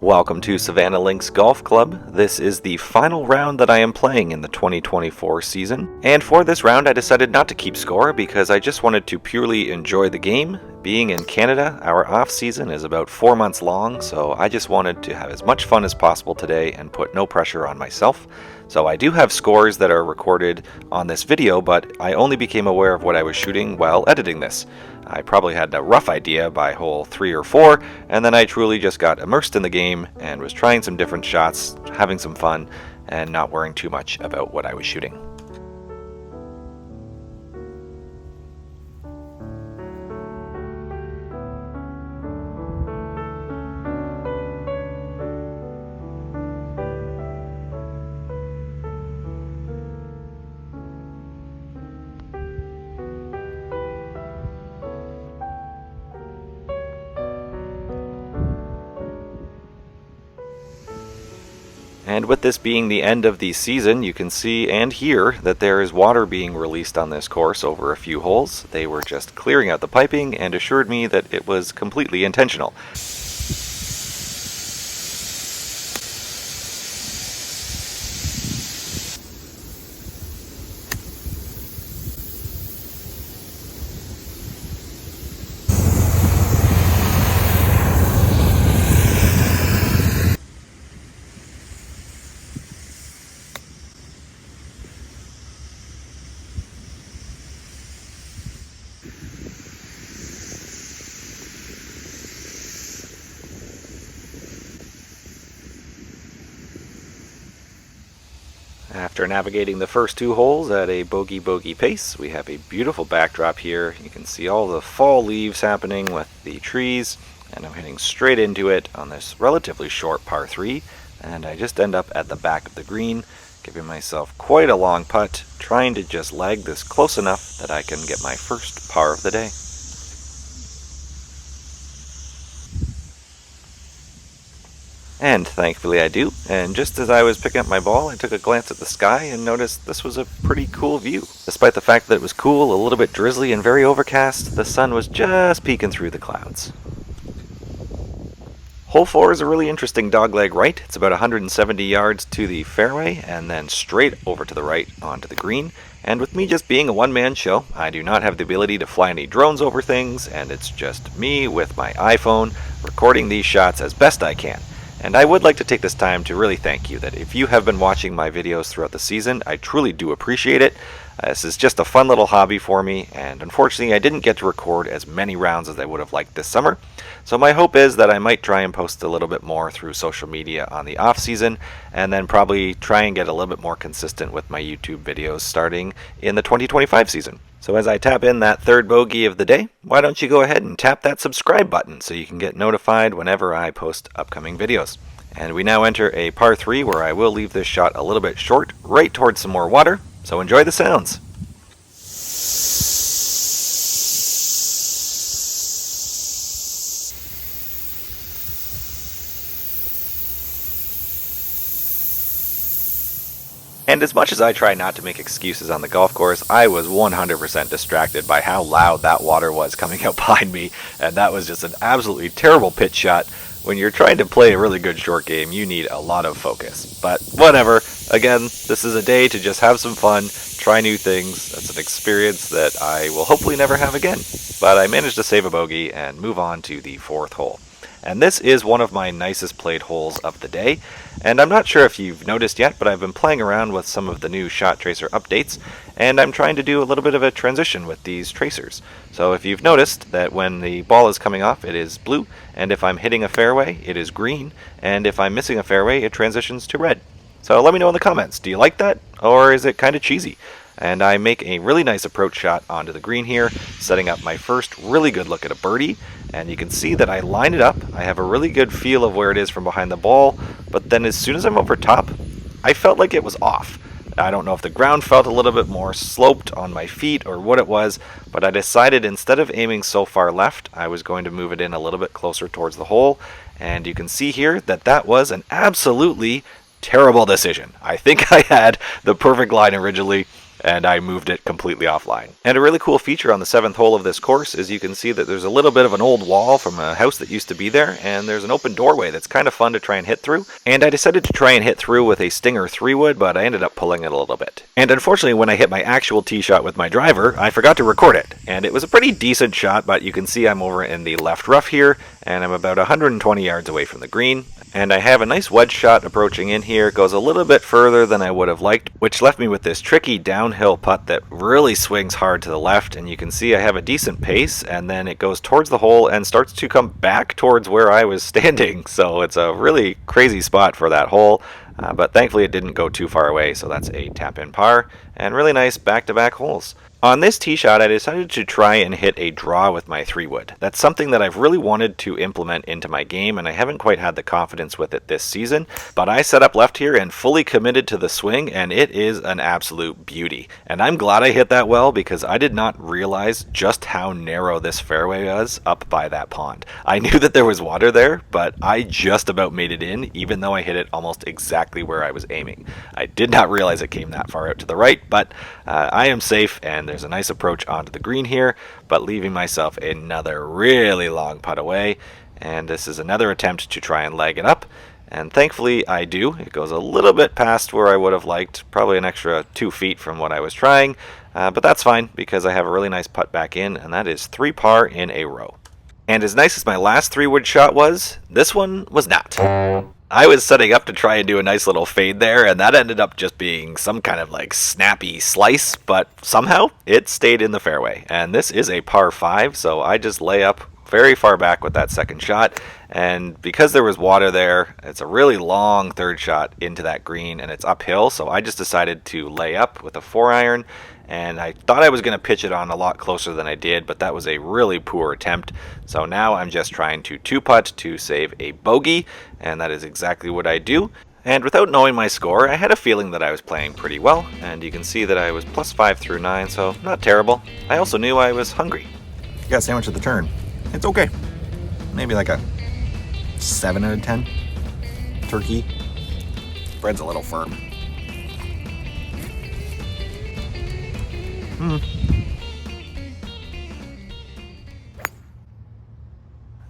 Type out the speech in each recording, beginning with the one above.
Welcome to Savannah Links Golf Club. This is the final round that I am playing in the 2024 season. And for this round I decided not to keep score because I just wanted to purely enjoy the game. Being in Canada, our off season is about 4 months long, so I just wanted to have as much fun as possible today and put no pressure on myself. So I do have scores that are recorded on this video, but I only became aware of what I was shooting while editing this. I probably had a rough idea by hole 3 or 4, and then I truly just got immersed in the game and was trying some different shots, having some fun, and not worrying too much about what I was shooting. And with this being the end of the season, you can see and hear that there is water being released on this course over a few holes. They were just clearing out the piping and assured me that it was completely intentional. After navigating the first 2 holes at a bogey pace, we have a beautiful backdrop here. You can see all the fall leaves happening with the trees, and I'm hitting straight into it on this relatively short par 3, and I just end up at the back of the green, giving myself quite a long putt, trying to just lag this close enough that I can get my first par of the day. And thankfully I do, and just as I was picking up my ball, I took a glance at the sky and noticed this was a pretty cool view. Despite the fact that it was cool, a little bit drizzly and very overcast, the sun was just peeking through the clouds. Hole 4 is a really interesting dogleg right. It's about 170 yards to the fairway and then straight over to the right onto the green. And with me just being a one-man show, I do not have the ability to fly any drones over things, and it's just me with my iPhone recording these shots as best I can. And I would like to take this time to really thank you that if you have been watching my videos throughout the season, I truly do appreciate it. This is just a fun little hobby for me, and unfortunately I didn't get to record as many rounds as I would have liked this summer. So my hope is that I might try and post a little bit more through social media on the off season, and then probably try and get a little bit more consistent with my YouTube videos starting in the 2025 season. So as I tap in that third bogey of the day, why don't you go ahead and tap that subscribe button so you can get notified whenever I post upcoming videos. And we now enter a par 3 where I will leave this shot a little bit short, right towards some more water, so enjoy the sounds. And as much as I try not to make excuses on the golf course, I was 100% distracted by how loud that water was coming out behind me, and that was just an absolutely terrible pitch shot. When you're trying to play a really good short game, you need a lot of focus. But whatever, again, this is a day to just have some fun, try new things. That's an experience that I will hopefully never have again. But I managed to save a bogey and move on to the 4th hole. And this is one of my nicest played holes of the day, and I'm not sure if you've noticed yet, but I've been playing around with some of the new Shot Tracer updates, and I'm trying to do a little bit of a transition with these tracers. So if you've noticed that when the ball is coming off, it is blue, and if I'm hitting a fairway, it is green, and if I'm missing a fairway, it transitions to red. So let me know in the comments, do you like that, or is it kind of cheesy? And I make a really nice approach shot onto the green here, setting up my first really good look at a birdie, and you can see that I line it up. I have a really good feel of where it is from behind the ball, but then as soon as I'm over top, I felt like it was off. I don't know if the ground felt a little bit more sloped on my feet or what it was, but I decided instead of aiming so far left, I was going to move it in a little bit closer towards the hole, and you can see here that that was an absolutely terrible decision. I think I had the perfect line originally, and I moved it completely offline. And a really cool feature on the 7th hole of this course is you can see that there's a little bit of an old wall from a house that used to be there, and there's an open doorway that's kind of fun to try and hit through. And I decided to try and hit through with a Stinger 3-wood, but I ended up pulling it a little bit. And unfortunately, when I hit my actual tee shot with my driver, I forgot to record it. And it was a pretty decent shot, but you can see I'm over in the left rough here, and I'm about 120 yards away from the green. And I have a nice wedge shot approaching in here. It goes a little bit further than I would have liked, which left me with this tricky downhill putt that really swings hard to the left. And you can see I have a decent pace, and then it goes towards the hole and starts to come back towards where I was standing. So it's a really crazy spot for that hole. But thankfully it didn't go too far away, so that's a tap-in par, and really nice back-to-back holes. On this tee shot, I decided to try and hit a draw with my 3-wood. That's something that I've really wanted to implement into my game, and I haven't quite had the confidence with it this season, but I set up left here and fully committed to the swing, and it is an absolute beauty. And I'm glad I hit that well, because I did not realize just how narrow this fairway was up by that pond. I knew that there was water there, but I just about made it in, even though I hit it almost exactly where I was aiming. I did not realize it came that far out to the right, but I am safe, and there's a nice approach onto the green here, but leaving myself another really long putt away. And this is another attempt to try and leg it up, and thankfully I do. It goes a little bit past where I would have liked, probably an extra 2 feet from what I was trying, but that's fine because I have a really nice putt back in, and that is 3 par in a row. And as nice as my last 3-wood shot was, this one was not. I was setting up to try and do a nice little fade there, and that ended up just being some kind of like snappy slice, but somehow it stayed in the fairway. And this is a par 5, so I just lay up very far back with that second shot, and because there was water there, it's a really long third shot into that green, and it's uphill, so I just decided to lay up with a 4-iron, and I thought I was going to pitch it on a lot closer than I did, but that was a really poor attempt. So now I'm just trying to 2-putt to save a bogey, and that is exactly what I do. And without knowing my score, I had a feeling that I was playing pretty well, and you can see that I was +5 through 9, so not terrible. I also knew I was hungry. Got a sandwich at the turn. It's okay. Maybe like a 7 out of 10. Turkey. Bread's a little firm.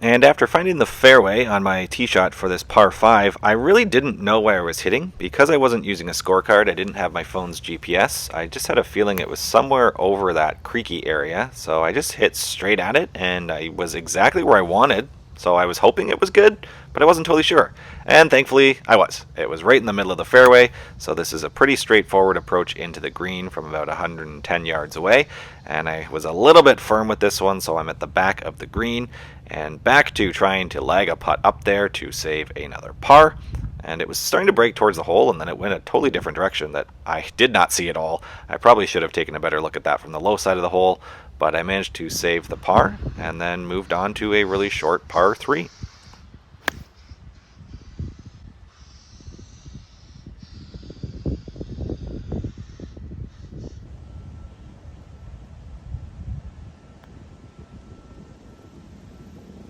And after finding the fairway on my tee shot for this par 5, I really didn't know where I was hitting. Because I wasn't using a scorecard, I didn't have my phone's GPS. I just had a feeling it was somewhere over that creeky area. So I just hit straight at it, and I was exactly where I wanted. So I was hoping it was good, but I wasn't totally sure. And thankfully, I was. It was right in the middle of the fairway, so this is a pretty straightforward approach into the green from about 110 yards away. And I was a little bit firm with this one, so I'm at the back of the green, and back to trying to lag a putt up there to save another par. And it was starting to break towards the hole, and then it went a totally different direction that I did not see at all. I probably should have taken a better look at that from the low side of the hole, but I managed to save the par, and then moved on to a really short par 3.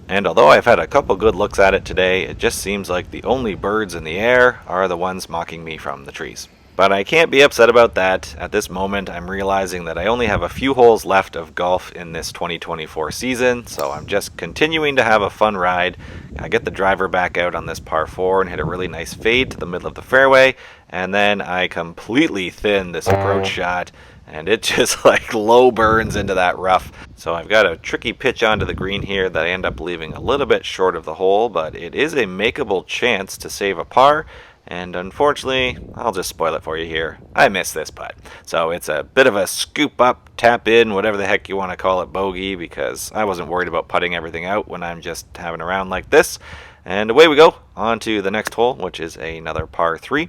And although I've had a couple good looks at it today, it just seems like the only birds in the air are the ones mocking me from the trees. But I can't be upset about that. At this moment, I'm realizing that I only have a few holes left of golf in this 2024 season, so I'm just continuing to have a fun ride. I get the driver back out on this par 4 and hit a really nice fade to the middle of the fairway, and then I completely thin this approach shot, and it just like low burns into that rough. So I've got a tricky pitch onto the green here that I end up leaving a little bit short of the hole, but it is a makeable chance to save a par. And unfortunately, I'll just spoil it for you here. I missed this putt. So it's a bit of a scoop up, tap in, whatever the heck you want to call it, bogey, because I wasn't worried about putting everything out when I'm just having a round like this. And away we go on to the next hole, which is another par 3.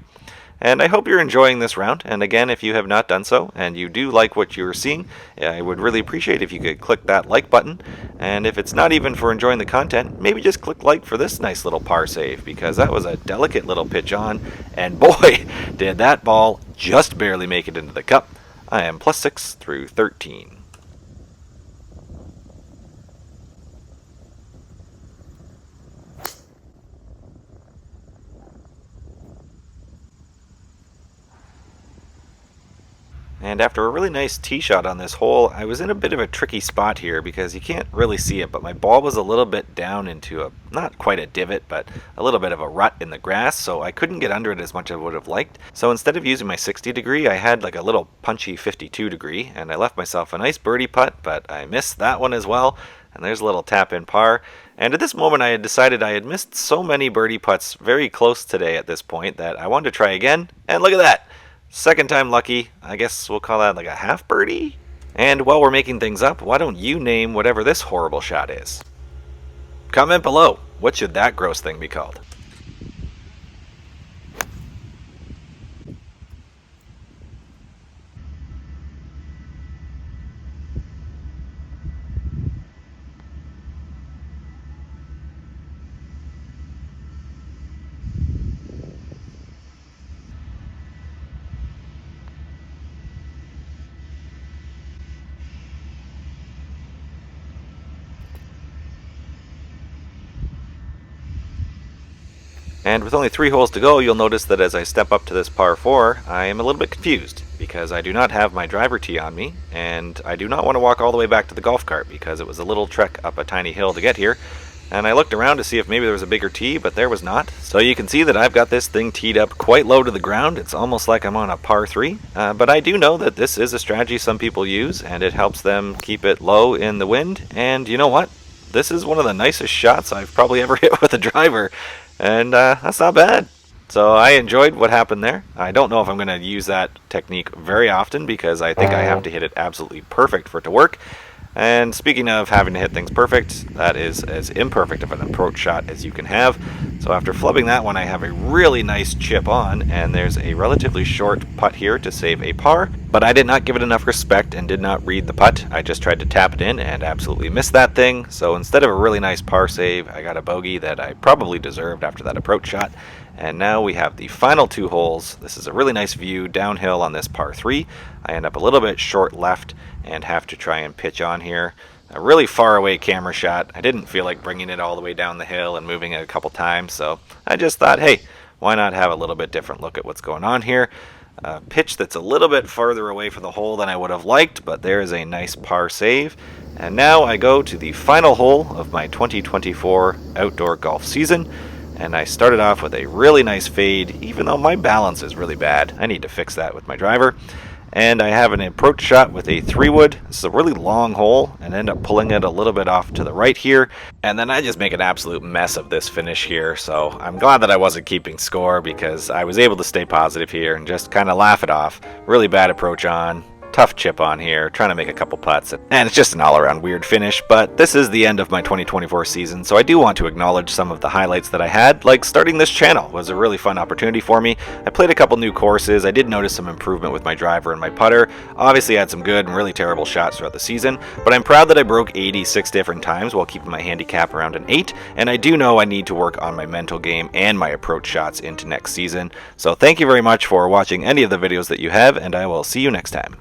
And I hope you're enjoying this round. And again, if you have not done so, and you do like what you're seeing, I would really appreciate if you could click that like button. And if it's not even for enjoying the content, maybe just click like for this nice little par save, because that was a delicate little pitch on. And boy, did that ball just barely make it into the cup. I am +6 through 13. And after a really nice tee shot on this hole, I was in a bit of a tricky spot here because you can't really see it, but my ball was a little bit down into a, not quite a divot, but a little bit of a rut in the grass, so I couldn't get under it as much as I would have liked. So instead of using my 60 degree, I had like a little punchy 52 degree, and I left myself a nice birdie putt, but I missed that one as well. And there's a little tap in par. And at this moment I had decided I had missed so many birdie putts very close today at this point that I wanted to try again, and look at that! Second time lucky. I guess we'll call that like a half birdie? And while we're making things up, why don't you name whatever this horrible shot is? Comment below. What should that gross thing be called? And with only 3 holes to go, you'll notice that as I step up to this par 4, I am a little bit confused because I do not have my driver tee on me, and I do not want to walk all the way back to the golf cart because it was a little trek up a tiny hill to get here. And I looked around to see if maybe there was a bigger tee, but there was not. So you can see that I've got this thing teed up quite low to the ground. It's almost like I'm on a par 3. But I do know that this is a strategy some people use, and it helps them keep it low in the wind. And you know what? This is one of the nicest shots I've probably ever hit with a driver. And that's not bad. So I enjoyed what happened there. I don't know if I'm going to use that technique very often because I think I have to hit it absolutely perfect for it to work. And speaking of having to hit things perfect, that is as imperfect of an approach shot as you can have. So after flubbing that one, I have a really nice chip on, and there's a relatively short putt here to save a par. But I did not give it enough respect and did not read the putt. I just tried to tap it in and absolutely missed that thing. So instead of a really nice par save, I got a bogey that I probably deserved after that approach shot. And now we have the final 2 holes. This is a really nice view downhill on this par 3. I end up a little bit short left and have to try and pitch on here. A really far away camera shot. I didn't feel like bringing it all the way down the hill and moving it a couple times, so I just thought, hey, why not have a little bit different look at what's going on here? A pitch that's a little bit farther away from the hole than I would have liked, but there is a nice par save. And now I go to the final hole of my 2024 outdoor golf season. And I started off with a really nice fade, even though my balance is really bad. I need to fix that with my driver. And I have an approach shot with a 3-wood. This is a really long hole and end up pulling it a little bit off to the right here. And then I just make an absolute mess of this finish here. So I'm glad that I wasn't keeping score because I was able to stay positive here and just kind of laugh it off. Really bad approach on. Tough chip on here, trying to make a couple putts, and it's just an all-around weird finish, but this is the end of my 2024 season, so I do want to acknowledge some of the highlights that I had, like starting this channel was a really fun opportunity for me. I played a couple new courses, I did notice some improvement with my driver and my putter. Obviously I had some good and really terrible shots throughout the season, but I'm proud that I broke 86 different times while keeping my handicap around an 8, and I do know I need to work on my mental game and my approach shots into next season. So thank you very much for watching any of the videos that you have, and I will see you next time.